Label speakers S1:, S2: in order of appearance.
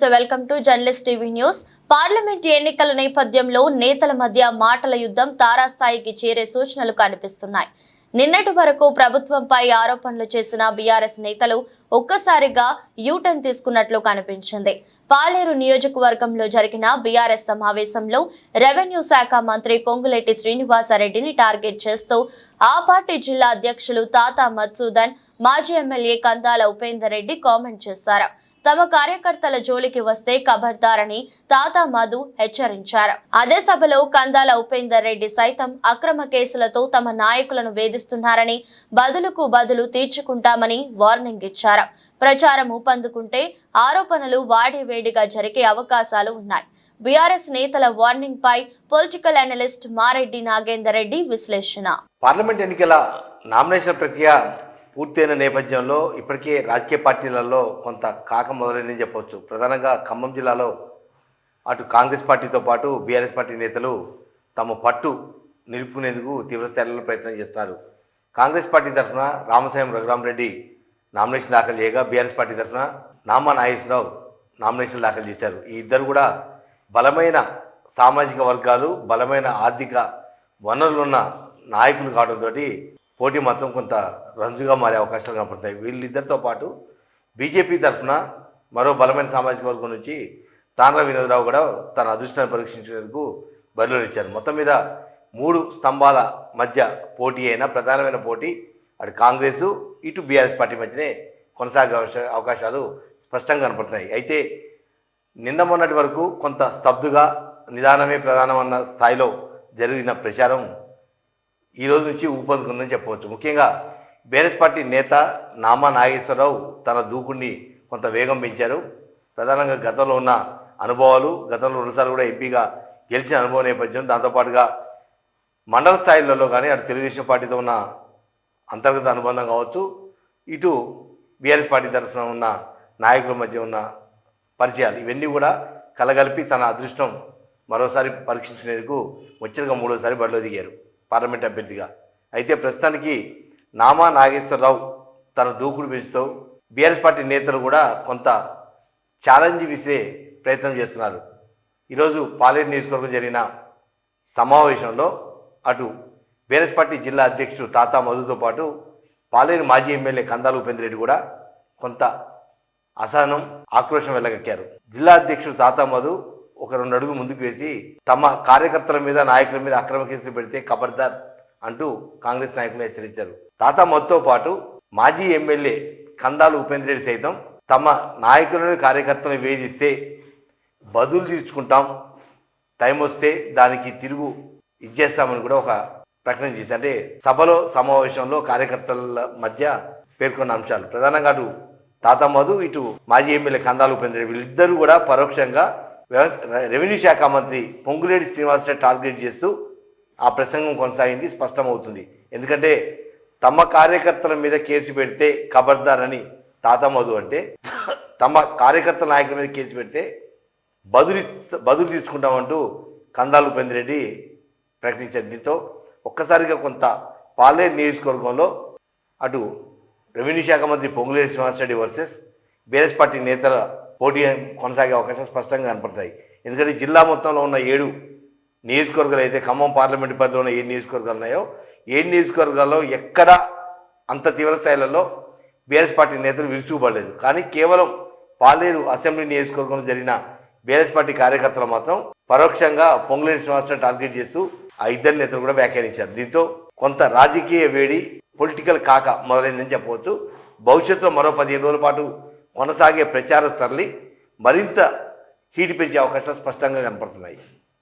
S1: నమస్తే welcome to journalist TV news. Parliament ఎన్నికల నేపథ్యంలో నేతల మధ్య మాటల యుద్ధం తారాస్థాయికి చేరే సూచనలు కనిపిస్తున్నాయి. నిన్నటి వరకు ప్రభుత్వంపై ఆరోపణలు చేసిన బీఆర్ఎస్ నేతలు ఒక్కసారిగా యూటర్న్ తీసుకున్నట్లు కనిపించింది. పాలేరు నియోజకవర్గంలో జరిగిన బీఆర్ఎస్ సమావేశంలో రెవెన్యూ శాఖ మంత్రి పొంగులేటి శ్రీనివాసరెడ్డిని టార్గెట్ చేస్తూ ఆ పార్టీ జిల్లా అధ్యక్షులు తాతా మధుసూదన్, మాజీ ఎమ్మెల్యే కందాల ఉపేందర్ రెడ్డి కామెంట్ చేశారు. తమ కార్యకర్తల జోలికి వస్తే ఖబర్దార్ అని తాతా మధు హెచ్చరించారు. అదే సభలో కందాల ఉపేందర్ రెడ్డి సైతం అక్రమ కేసులతో తమ నాయకులను వేధిస్తున్నారని, బదులుకు బదులు తీర్చుకుంటామని వార్నింగ్ ఇచ్చారు. ప్రచారం ఊపందుకుంటే ఆరోపణలు వాడివేడిగా జరిగే అవకాశాలు ఉన్నాయి. బీఆర్ఎస్ నేతల వార్నింగ్ పై పొలిటికల్ అనలిస్ట్ మారెడ్డి నాగేందర్ రెడ్డి విశ్లేషణ.
S2: పార్లమెంట్ ఎన్నికల నామినేషన్ ప్రక్రియ పూర్తయిన నేపథ్యంలో ఇప్పటికే రాజకీయ పార్టీలలో కొంత కాక మొదలైందని చెప్పవచ్చు. ప్రధానంగా ఖమ్మం జిల్లాలో అటు కాంగ్రెస్ పార్టీతో పాటు బీఆర్ఎస్ పార్టీ నేతలు తమ పట్టు నిలుపుకునేందుకు తీవ్రస్థాయిలో ప్రయత్నం చేస్తున్నారు. కాంగ్రెస్ పార్టీ తరఫున రామసాయం రఘురామరెడ్డి నామినేషన్ దాఖలు చేయగా, బీఆర్ఎస్ పార్టీ తరఫున నామా నాగేశ్వరరావు నామినేషన్ దాఖలు చేశారు. ఈ ఇద్దరు కూడా బలమైన సామాజిక వర్గాలు, బలమైన ఆర్థిక వనరులున్న నాయకులు కావడంతో పోటీ మాత్రం కొంత రంజుగా మారే అవకాశాలు కనపడతాయి. వీళ్ళిద్దరితో పాటు బీజేపీ తరఫున మరో బలమైన సామాజిక వర్గం నుంచి తాండ్ర వినోదరావు కూడా తన అదృష్టాన్ని పరీక్షించేందుకు బరిలో ఇచ్చారు. మొత్తం మీద 3 స్తంభాల మధ్య పోటీ అయిన ప్రధానమైన పోటీ అటు కాంగ్రెసు ఇటు బీఆర్ఎస్ పార్టీ మధ్యనే కొనసాగే అవకాశాలు స్పష్టంగా కనపడుతున్నాయి. అయితే నిన్న మొన్నటి వరకు కొంత స్తబ్దుగా నిదానమే ప్రధానం అన్న స్థాయిలో జరిగిన ప్రచారం ఈ రోజు నుంచి ఊపందుకుందని చెప్పవచ్చు. ముఖ్యంగా బీఆర్ఎస్ పార్టీ నేత నామా నాగేశ్వరరావు తన దూకుడిని కొంత వేగం పెంచారు. ప్రధానంగా గతంలో ఉన్న అనుభవాలు, గతంలో 2 సార్లు కూడా ఎంపీగా గెలిచిన అనుభవం నేపథ్యం, దాంతోపాటుగా మండల స్థాయిలలో కానీ అటు తెలుగుదేశం పార్టీతో ఉన్న అంతర్గత అనుబంధం కావచ్చు, ఇటు బీఆర్ఎస్ పార్టీ తరఫున ఉన్న నాయకుల మధ్య ఉన్న పరిచయాలు, ఇవన్నీ కూడా కలగలిపి తన అదృష్టం మరోసారి పరీక్షించుకునేందుకు ముచ్చటగా 3వసారి బరిలో దిగారు పార్లమెంట్ అభ్యర్థిగా. అయితే ప్రస్తుతానికి నామా నాగేశ్వరరావు తన దూకుడు పెంచుతూ బీఆర్ఎస్ పార్టీ నేతలు కూడా కొంత ఛాలెంజ్ విసిరే ప్రయత్నం చేస్తున్నారు. ఈరోజు పాలేరు నియోజకవర్గం జరిగిన సమావేశంలో అటు బీఆర్ఎస్ పార్టీ జిల్లా అధ్యక్షుడు తాతా మధుతో పాటు పాలేరు మాజీ ఎమ్మెల్యే కందాల ఉపేందర్ రెడ్డి కూడా కొంత అసహనం, ఆక్రోశం వెళ్ళగక్కారు. జిల్లా అధ్యక్షుడు తాతా మధు ఒక 2 అడుగులు ముందుకు వేసి తమ కార్యకర్తల మీద, నాయకుల మీద అక్రమ కేసులు పెడితే ఖబర్దార్ అంటూ కాంగ్రెస్ నాయకులు హెచ్చరించారు. తాతా మధుతో పాటు మాజీ ఎమ్మెల్యే కందాల ఉపేందర్ రెడ్డి సైతం తమ నాయకులను, కార్యకర్తలను వేధిస్తే బదులు తీర్చుకుంటాం, టైం వస్తే దానికి తిరుగు ఇచ్చేస్తామని కూడా ఒక ప్రకటన చేశారు. అంటే సభలో, సమావేశంలో కార్యకర్తల మధ్య పేర్కొన్న అంశాలు ప్రధానంగా అటు తాతా మధు, ఇటు మాజీ ఎమ్మెల్యే కందాల ఉపేందర్ రెడ్డి వీళ్ళిద్దరూ కూడా పరోక్షంగా రెవెన్యూ శాఖ మంత్రి పొంగులేటి శ్రీనివాసరెడ్డి టార్గెట్ చేస్తూ ఆ ప్రసంగం కొనసాగింది స్పష్టమవుతుంది. ఎందుకంటే తమ కార్యకర్తల మీద కేసు పెడితే ఖబర్దార్ అని తాతా మధు అంటే, తమ కార్యకర్తల నాయకుల మీద కేసు పెడితే బదులు తీసుకుంటామంటూ కందాల ఉపేందర్ రెడ్డి ప్రకటించారు. దీంతో ఒక్కసారిగా కొంత పాలేరు నియోజకవర్గంలో అటు రెవెన్యూ శాఖ మంత్రి పొంగులేటి శ్రీనివాసరెడ్డి వర్సెస్ బీఆర్ఎస్ పార్టీ నేతల పోటీ కొనసాగే అవకాశం స్పష్టంగా కనపడతాయి. ఎందుకంటే జిల్లా మొత్తంలో ఉన్న 7 నియోజకవర్గాలు అయితే ఖమ్మం పార్లమెంటు పరిధిలో ఉన్న 7 నియోజకవర్గాలు ఉన్నాయో, 7 నియోజకవర్గాల్లో ఎక్కడ అంత తీవ్ర స్థాయిలలో బీఆర్ఎస్ పార్టీ నేతలు విరుచుకుపడలేదు. కానీ కేవలం పాలేరు అసెంబ్లీ నియోజకవర్గంలో జరిగిన బీఆర్ఎస్ పార్టీ కార్యకర్తలు మాత్రం పరోక్షంగా పొంగులేటి శ్రీనివాసరెడ్డి టార్గెట్ చేస్తూ ఆ ఇద్దరు నేతలు కూడా వ్యాఖ్యానించారు. దీంతో కొంత రాజకీయ వేడి, పొలిటికల్ కాక మొదలైందని చెప్పవచ్చు. భవిష్యత్తులో మరో 15 రోజుల పాటు కొనసాగే ప్రచార సరళి మరింత హీట్ పెంచే అవకాశాలు స్పష్టంగా కనపడుతున్నాయి.